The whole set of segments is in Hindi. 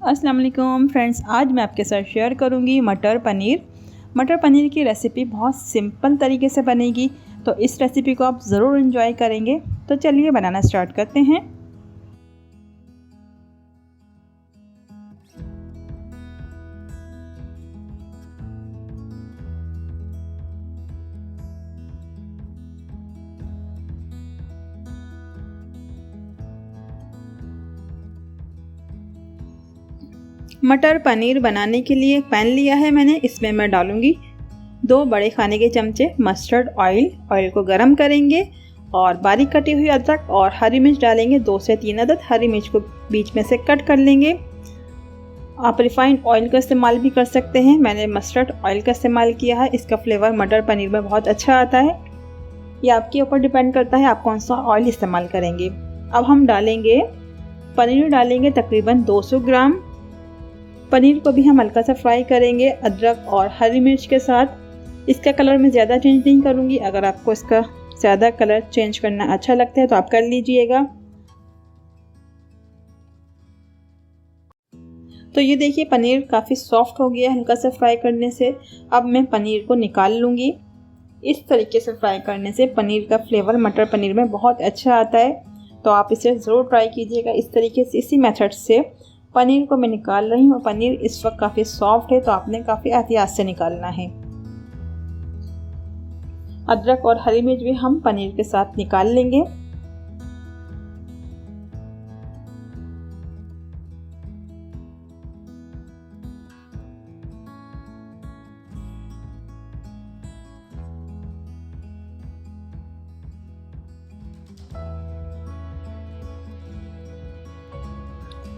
अस्सलाम वालेकुम फ्रेंड्स, आज मैं आपके साथ शेयर करूंगी मटर पनीर की रेसिपी। बहुत सिंपल तरीके से बनेगी, तो इस रेसिपी को आप ज़रूर एंजॉय करेंगे। तो चलिए बनाना स्टार्ट करते हैं। मटर पनीर बनाने के लिए एक पैन लिया है मैंने। इसमें मैं डालूंगी 2 बड़े खाने के चमचे मस्टर्ड ऑयल को गरम करेंगे और बारीक कटी हुई अदरक और हरी मिर्च डालेंगे। 2 से 3 अदद हरी मिर्च को बीच में से कट कर लेंगे। आप रिफाइंड ऑयल का इस्तेमाल भी कर सकते हैं, मैंने मस्टर्ड ऑयल का इस्तेमाल किया है। इसका फ्लेवर मटर पनीर में बहुत अच्छा आता है। ये आपके ऊपर डिपेंड करता है आप कौन सा ऑयल इस्तेमाल करेंगे। अब हम पनीर डालेंगे तकरीबन 200 ग्राम। पनीर को भी हम हल्का सा फ्राई करेंगे अदरक और हरी मिर्च के साथ। इसका कलर मैं ज़्यादा चेंज नहीं करूँगी, अगर आपको इसका ज़्यादा कलर चेंज करना अच्छा लगता है तो आप कर लीजिएगा। तो ये देखिए पनीर काफ़ी सॉफ्ट हो गया हल्का सा फ्राई करने से। अब मैं पनीर को निकाल लूँगी। इस तरीके से फ्राई करने से पनीर का फ्लेवर मटर पनीर में बहुत अच्छा आता है, तो आप इसे ज़रूर ट्राई कीजिएगा। इस तरीके से इसी मेथड से पनीर को मैं निकाल रही हूँ। पनीर इस वक्त काफ़ी सॉफ्ट है, तो आपने काफ़ी एहतियात से निकालना है। अदरक और हरी मिर्च भी हम पनीर के साथ निकाल लेंगे।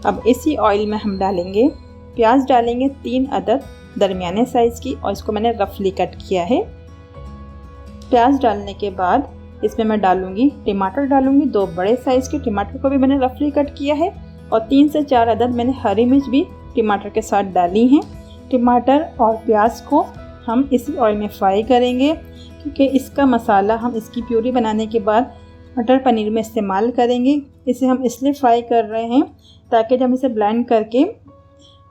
अब इसी ऑयल में हम प्याज डालेंगे 3 अदद दरमियाने साइज़ की, और इसको मैंने रफली कट किया है। प्याज डालने के बाद इसमें मैं टमाटर डालूंगी। 2 बड़े साइज़ के टमाटर को भी मैंने रफली कट किया है, और 3 से 4 अदद मैंने हरी मिर्च भी टमाटर के साथ डाली हैं। टमाटर और प्याज को हम इसी ऑयल में फ्राई करेंगे, क्योंकि इसका मसाला हम इसकी प्यूरी बनाने के बाद मटर पनीर में इस्तेमाल करेंगे। इसे हम इसलिए फ्राई कर रहे हैं ताकि जब हम इसे ब्लेंड करके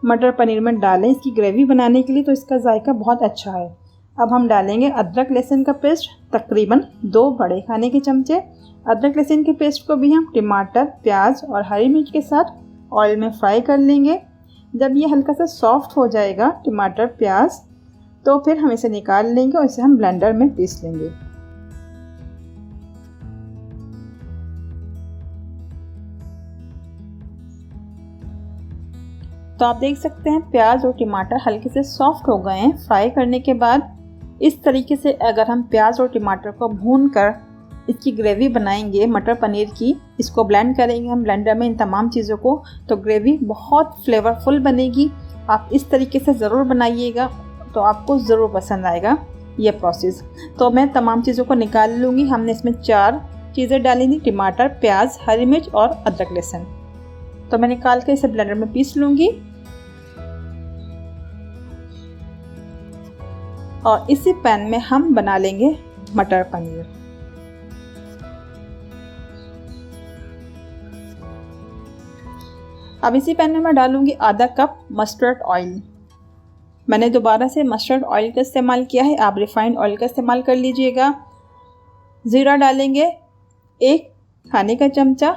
मटर पनीर में डालें इसकी ग्रेवी बनाने के लिए, तो इसका जायका बहुत अच्छा है। अब हम डालेंगे अदरक लहसुन का पेस्ट, तकरीबन 2 बड़े खाने के चमचे। अदरक लहसुन के पेस्ट को भी हम टमाटर, प्याज और हरी मिर्च के साथ ऑयल में फ्राई कर लेंगे। जब ये हल्का सा सॉफ्ट हो जाएगा टमाटर प्याज, तो फिर हम इसे निकाल लेंगे और इसे हम ब्लेंडर में पीस लेंगे। तो आप देख सकते हैं प्याज और टमाटर हल्के से सॉफ्ट हो गए हैं फ्राई करने के बाद। इस तरीके से अगर हम प्याज और टमाटर को भूनकर इसकी ग्रेवी बनाएंगे मटर पनीर की, इसको ब्लेंड करेंगे हम ब्लेंडर में इन तमाम चीज़ों को, तो ग्रेवी बहुत फ्लेवरफुल बनेगी। आप इस तरीके से ज़रूर बनाइएगा, तो आपको ज़रूर पसंद आएगा ये प्रोसेस। तो मैं तमाम चीज़ों को निकाल लूँगी। हमने इसमें 4 चीज़ें डाली थी, टमाटर, प्याज, हरी मिर्च और अदरक लहसुन। तो मैं निकाल के इसे ब्लेंडर में पीस लूँगी। और इसी पैन में हम बना लेंगे मटर पनीर। अब इसी पैन में मैं डालूंगी आधा कप मस्टर्ड ऑयल। मैंने दोबारा से मस्टर्ड ऑयल का इस्तेमाल किया है, आप रिफाइंड ऑयल का इस्तेमाल कर लीजिएगा। ज़ीरा डालेंगे 1 खाने का चमचा,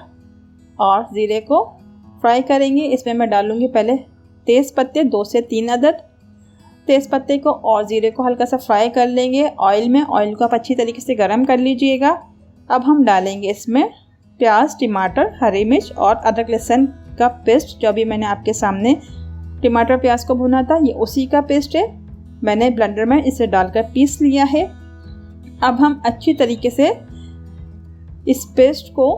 और ज़ीरे को फ्राई करेंगे। इसमें मैं डालूंगी पहले तेज़ पत्ते 2 से 3 अदद। तेज़ पत्ते को और ज़ीरे को हल्का सा फ्राई कर लेंगे ऑयल में। ऑयल को आप अच्छी तरीके से गरम कर लीजिएगा। अब हम डालेंगे इसमें प्याज, टमाटर, हरी मिर्च और अदरक लहसुन का पेस्ट। जो अभी मैंने आपके सामने टमाटर प्याज को भुना था, ये उसी का पेस्ट है। मैंने ब्लेंडर में इसे डालकर पीस लिया है। अब हम अच्छी तरीके से इस पेस्ट को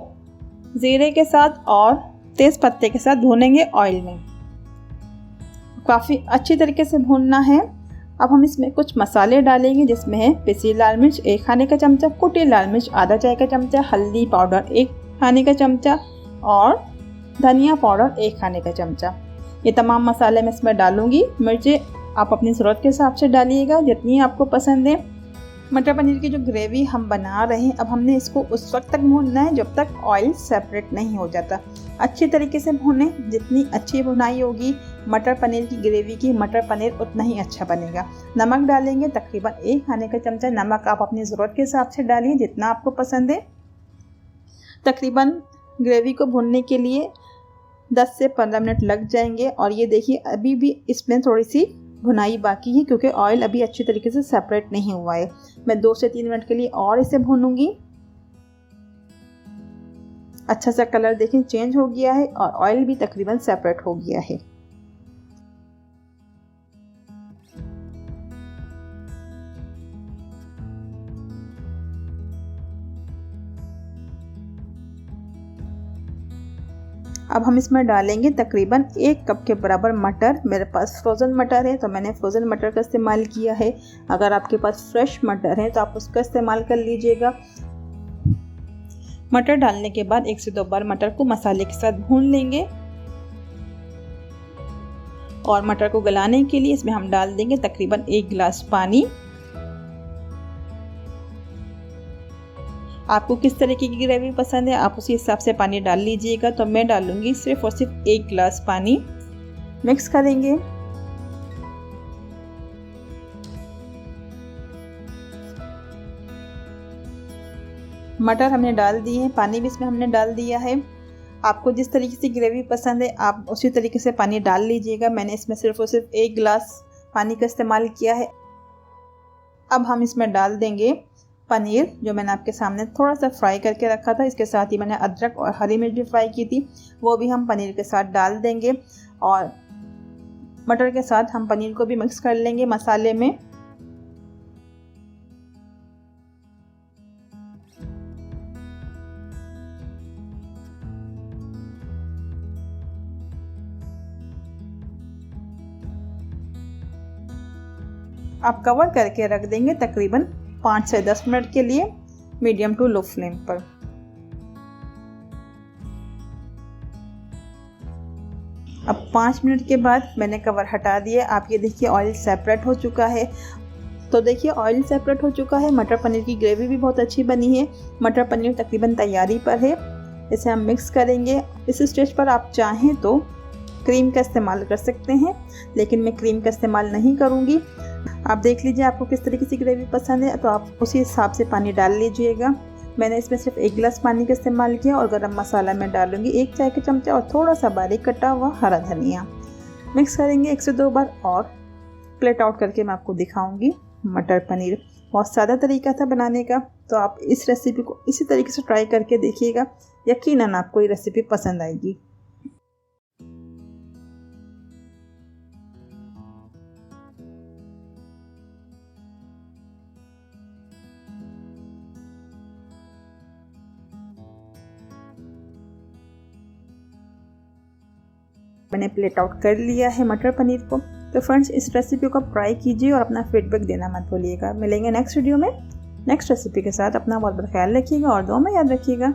ज़ीरे के साथ और तेज़ पत्ते के साथ भूनेंगे ऑयल में। काफ़ी अच्छी तरीके से भूनना है। अब हम इसमें कुछ मसाले डालेंगे, जिसमें है पिसी लाल मिर्च 1 खाने का चमचा, कुटी लाल मिर्च आधा चाय का चमचा, हल्दी पाउडर 1 खाने का चमचा और धनिया पाउडर 1 खाने का चमचा। ये तमाम मसाले मैं इसमें डालूंगी। मिर्चें आप अपनी ज़रूरत के हिसाब से डालिएगा, जितनी आपको पसंद है। मटर पनीर की जो ग्रेवी हम बना रहे हैं, अब हमने इसको उस वक्त तक भूनना है जब तक ऑयल सेपरेट नहीं हो जाता। अच्छी तरीके से भूनें, जितनी अच्छी भुनाई होगी मटर पनीर की ग्रेवी की मटर पनीर उतना ही अच्छा बनेगा। नमक डालेंगे तकरीबन 1 खाने का चमचा। नमक आप अपनी ज़रूरत के हिसाब से डालिए जितना आपको पसंद है। तकरीबन ग्रेवी को भूनने के लिए 10 से 15 मिनट लग जाएंगे। और ये देखिए अभी भी इसमें थोड़ी सी भुनाई बाकी है क्योंकि ऑयल अभी अच्छी तरीके से सेपरेट नहीं हुआ है। मैं 2 से 3 मिनट के लिए और इसे भूनूंगी। अच्छा सा कलर देखें चेंज हो गया है और ऑयल भी तकरीबन सेपरेट हो गया है। अब हम इसमें डालेंगे तकरीबन 1 कप के बराबर मटर। मेरे पास फ्रोज़न मटर है तो मैंने फ्रोज़न मटर का इस्तेमाल किया है। अगर आपके पास फ्रेश मटर है तो आप उसका इस्तेमाल कर लीजिएगा। मटर डालने के बाद 1 से 2 बार मटर को मसाले के साथ भून लेंगे। और मटर को गलाने के लिए इसमें हम डाल देंगे तकरीबन 1 गिलास पानी। आपको किस तरीके की ग्रेवी पसंद है आप उसी हिसाब से पानी डाल लीजिएगा। तो मैं डालूंगी सिर्फ और सिर्फ 1 गिलास पानी। मिक्स करेंगे। मटर हमने डाल दिए हैं, पानी भी इसमें हमने डाल दिया है। आपको जिस तरीके से ग्रेवी पसंद है आप उसी तरीके से पानी डाल लीजिएगा। मैंने इसमें सिर्फ और सिर्फ 1 गिलास पानी का इस्तेमाल किया है। अब हम इसमें डाल देंगे पनीर जो मैंने आपके सामने थोड़ा सा फ्राई करके रखा था। इसके साथ ही मैंने अदरक और हरी मिर्च भी फ्राई की थी, वो भी हम पनीर के साथ डाल देंगे। और मटर के साथ हम पनीर को भी मिक्स कर लेंगे मसाले में। आप कवर करके रख देंगे तकरीबन 5 से 10 मिनट के लिए मीडियम टू लो फ्लेम पर। अब 5 मिनट के बाद मैंने कवर हटा दिया। आप ये देखिए ऑयल सेपरेट हो चुका है। तो देखिए ऑयल सेपरेट हो चुका है। मटर पनीर की ग्रेवी भी बहुत अच्छी बनी है। मटर पनीर तकरीबन तैयारी पर है। इसे हम मिक्स करेंगे। इस स्टेज पर आप चाहें तो क्रीम का इस्तेमाल कर सकते हैं, लेकिन मैं क्रीम का इस्तेमाल नहीं करूँगी। आप देख लीजिए आपको किस तरीके की ग्रेवी पसंद है तो आप उसी हिसाब से पानी डाल लीजिएगा। मैंने इसमें सिर्फ 1 गिलास पानी का इस्तेमाल किया। और गरम मसाला मैं डालूंगी 1 चाय का चमचा और थोड़ा सा बारीक कटा हुआ हरा धनिया। मिक्स करेंगे 1 से 2 बार और प्लेट आउट करके मैं आपको दिखाऊंगी मटर पनीर। बहुत सादा तरीका था बनाने का, तो आप इस रेसिपी को इसी तरीके से ट्राई करके देखिएगा। यकीनन आपको ये रेसिपी पसंद आएगी। मैंने प्लेट आउट कर लिया है मटर पनीर को। तो फ्रेंड्स इस रेसिपी को आप ट्राई कीजिए और अपना फीडबैक देना मत भूलिएगा। मिलेंगे नेक्स्ट वीडियो में नेक्स्ट रेसिपी के साथ। अपना बहुत बहुत ख्याल रखिएगा और दुआ में याद रखिएगा।